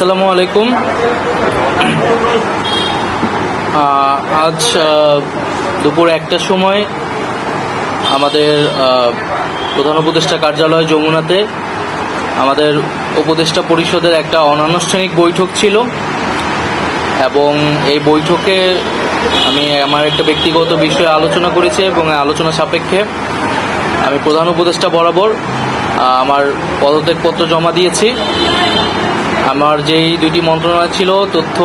আসসালামু আলাইকুম। আজ দুপুর 1টার সময় আমাদের প্রধান উপদেষ্টা কার্যালয় যমুনাতে আমাদের উপদেষ্টা পরিষদের একটা অনানুষ্ঠানিক বৈঠক ছিল এবং এই বৈঠকে আমি আমার একটা ব্যক্তিগত বিষয়ে আলোচনা করেছি এবং আলোচনা সাপেক্ষে আমি প্রধান উপদেষ্টা বরাবর আমার পদত্যাগপত্র জমা দিয়েছি। আমার যেই দুইটি মন্ত্রণালয় ছিল, তথ্য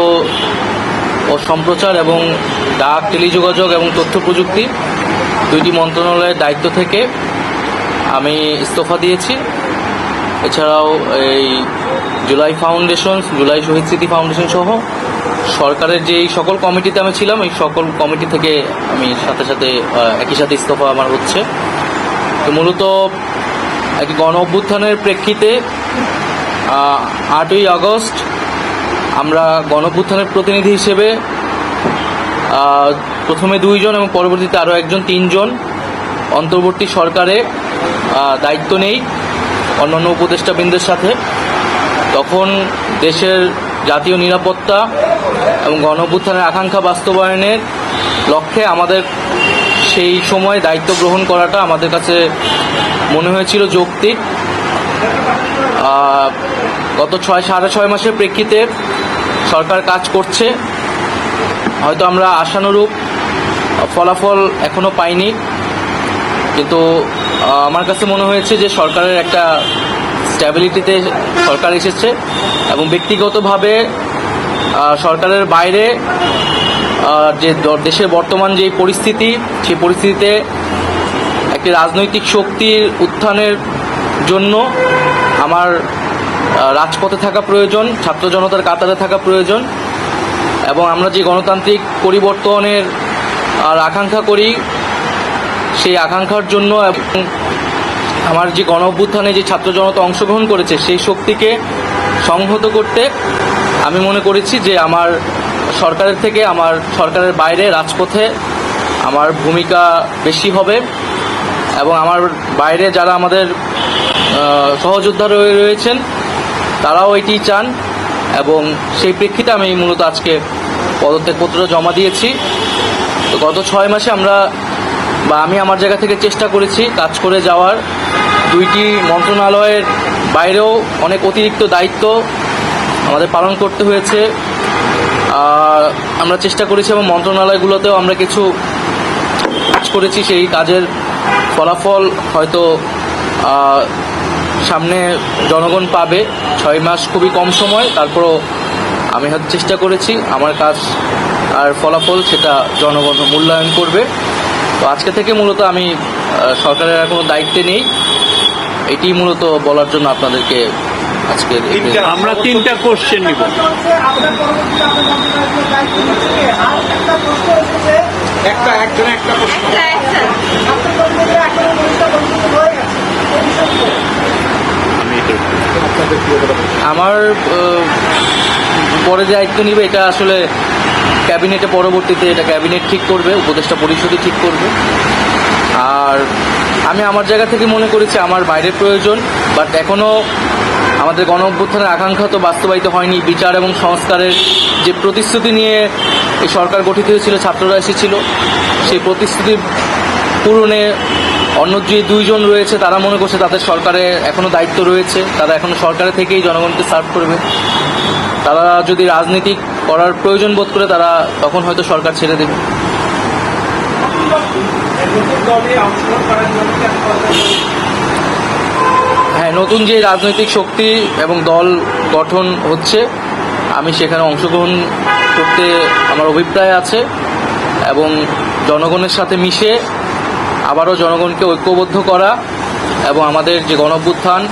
ও সম্প্রচার এবং ডাক, টেলিযোগাযোগ এবং তথ্য প্রযুক্তি, দুইটি মন্ত্রণালয়ের দায়িত্ব থেকে আমি ইস্তফা দিয়েছি। এছাড়াও এই জুলাই ফাউন্ডেশন, জুলাই শহীদ স্মৃতি ফাউন্ডেশন সহ সরকারের যেই সকল কমিটিতে আমি ছিলাম, এই সকল কমিটি থেকে আমি সাথে একই সাথে ইস্তফা আমার হচ্ছে। তো মূলত একটি গণ অভ্যুত্থানের প্রেক্ষিতে 8ই আগস্ট আমরা গণ অভ্যুত্থানের প্রতিনিধি হিসেবে প্রথমে 2 জন এবং পরবর্তীতে আরও 3 জন অন্তর্বর্তী সরকারে দায়িত্ব নেই অন্যান্য উপদেষ্টাবৃন্দের সাথে। তখন দেশের জাতীয় নিরাপত্তা এবং গণ অভ্যুত্থানের আকাঙ্ক্ষা বাস্তবায়নের লক্ষ্যে আমাদের সেই সময় দায়িত্ব গ্রহণ করাটা আমাদের কাছে মনে হয়েছিল যৌক্তিক। গত 6-6.5 মাসের প্রেক্ষিতে সরকার কাজ করছে, হয়তো আমরা আশানুরূপ ফলাফল এখনো পাইনি, কিন্তু আমার কাছে মনে হয়েছে যে সরকারের একটা স্ট্যাবিলিটিতে সরকার এসেছে এবং ব্যক্তিগতভাবে সরকারের বাইরে যে দেশের বর্তমান যে পরিস্থিতি, সেই পরিস্থিতিতে একটি রাজনৈতিক শক্তির উত্থানের জন্য আমার রাজপথে থাকা প্রয়োজন, ছাত্র জনতার কাতারে থাকা প্রয়োজন এবং আমরা যে গণতান্ত্রিক পরিবর্তনের আকাঙ্ক্ষা করি, সেই আকাঙ্ক্ষার জন্য এবং আমার যে গণ অভ্যুত্থানে যে ছাত্র জনতা অংশগ্রহণ করেছে সেই শক্তিকে সংহত করতে আমি মনে করেছি যে আমার সরকারের থেকে আমার সরকারের বাইরে রাজপথে আমার ভূমিকা বেশি হবে এবং আমার বাইরে যারা আমাদের সহযোদ্ধা রয়েছেন তারাও এটি চান এবং সেই প্রেক্ষিতে আমি মূলত আজকে পদত্যাগপত্র জমা দিয়েছি। তো গত 6 মাসে আমি আমার জায়গা থেকে চেষ্টা করেছি কাজ করে যাওয়ার। 2টি মন্ত্রণালয়ের বাইরেও অনেক অতিরিক্ত দায়িত্ব আমাদের পালন করতে হয়েছে। আমরা চেষ্টা করেছি এবং মন্ত্রণালয়গুলোতেও আমরা কিছু কাজ করেছি। সেই কাজের ফলাফল হয়তো সামনে জনগণ পাবে। 6 মাস খুবই কম সময়, তারপরও আমি হয়তো চেষ্টা করেছি, আমার কাজ আর ফলাফল সেটা জনগণ মূল্যায়ন করবে। তো আজকে থেকে মূলত আমি সরকারের আর কোনো দায়িত্বে নেই, এটি মূলত বলার জন্য আপনাদেরকে আজকে আমরা 3টা কোশ্চেন নিব। আমার পরে যে দায়িত্ব নিবে এটা আসলে ক্যাবিনেটে, পরবর্তীতে এটা ক্যাবিনেট ঠিক করবে, উপদেষ্টা পরিষদই ঠিক করবে। আর আমি আমার জায়গা থেকে মনে করেছি আমার বাইরের প্রয়োজন, বাট এখনও আমাদের গণ অভ্যুত্থানের আকাঙ্ক্ষা তো বাস্তবায়িত হয়নি। বিচার এবং সংস্কারের যে প্রতিশ্রুতি নিয়ে এই সরকার গঠিত হয়েছিল, ছাত্ররা এসেছিল, সেই প্রতিশ্রুতি পূরণে অন্য যে 2 জন রয়েছে তারা মনে করছে তাদের সরকারে এখনও দায়িত্ব রয়েছে, তারা এখনও সরকারে থেকেই জনগণকে সার্ভ করবে। তারা যদি রাজনীতি করার প্রয়োজন বোধ করে তারা তখন হয়তো সরকার ছেড়ে দেবে। হ্যাঁ, নতুন যে রাজনৈতিক শক্তি এবং দল গঠন হচ্ছে, আমি সেখানে অংশগ্রহণ করতে আমার অভিপ্রায় আছে এবং জনগণের সাথে মিশে আবারও জনগণকে ঐক্যবদ্ধ করা এবং আমাদের যে গণ অভ্যুত্থান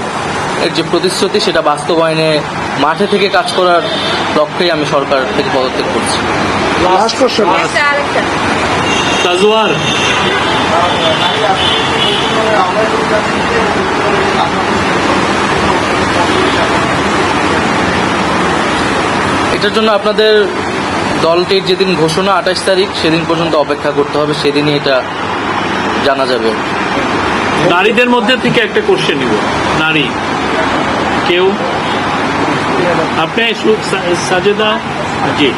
এর যে প্রতিশ্রুতি সেটা বাস্তবায়নে মাঠে থেকে কাজ করার লক্ষ্যেই আমি সরকার থেকে পদত্যাগ করছি। তাজওয়ার, এটার জন্য আপনাদের দলটির যেদিন ঘোষণা 28 তারিখ, সেদিন পর্যন্ত অপেক্ষা করতে হবে, সেদিনই এটা জানা যাবে। নারীদের মধ্যে থেকে একটা কোশ্চেন নিব। নারী কেউ আপনি সাজেদা জি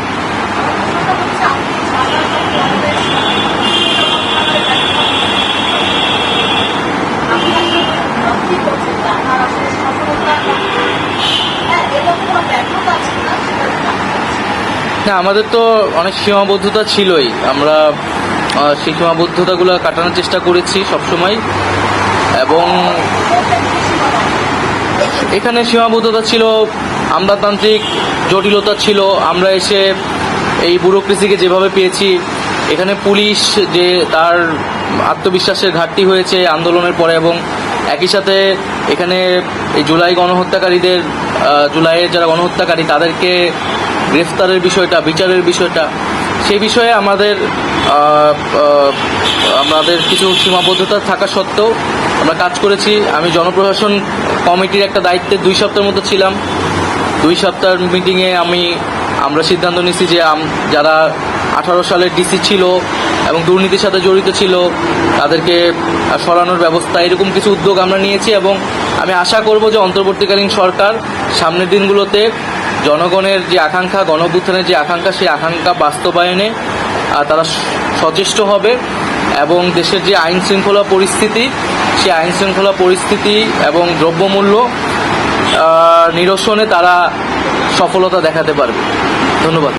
না, আমাদের তো অনেক সীমাবদ্ধতা ছিলই। আমরা সেই সীমাবদ্ধতাগুলো কাটানোর চেষ্টা করেছি সবসময়, এবং এখানে সীমাবদ্ধতা ছিল, আমলাতান্ত্রিক জটিলতা ছিল। আমরা এসে এই ব্যুরোক্রেসিকে যেভাবে পেয়েছি, এখানে পুলিশ যে তার আত্মবিশ্বাসের ঘাটতি হয়েছে আন্দোলনের পরে, এবং একই সাথে এখানে এই জুলাই গণহত্যাকারীদের, জুলাইয়ের যারা গণহত্যাকারী তাদেরকে গ্রেফতারের বিষয়টা, বিচারের বিষয়টা, সেই বিষয়ে আমাদের কিছু সীমাবদ্ধতা থাকা সত্ত্বেও আমরা কাজ করেছি। আমি জনপ্রশাসন কমিটির একটা দায়িত্বে 2 সপ্তাহের মতো ছিলাম। 2 সপ্তাহের মিটিংয়ে আমরা সিদ্ধান্ত নিয়েছি যে যারা 18 সালের ডিসি ছিল এবং দুর্নীতির সাথে জড়িত ছিল তাদেরকে সরানোর ব্যবস্থা, এরকম কিছু উদ্যোগ আমরা নিয়েছি। এবং আমি আশা করব যে অন্তর্বর্তীকালীন সরকার সামনের দিনগুলোতে জনগণের যে আকাঙ্ক্ষা, গণঅভ্যুত্থানের যে আকাঙ্ক্ষা, সেই আকাঙ্ক্ষা বাস্তবায়নে তারা সচেষ্ট হবে, এবং দেশের যে আইন শৃঙ্খলা পরিস্থিতি, সেই আইন শৃঙ্খলা পরিস্থিতি এবং দ্রব্যমূল্য নিরসনে তারা সফলতা দেখাতে পারবে। ধন্যবাদ।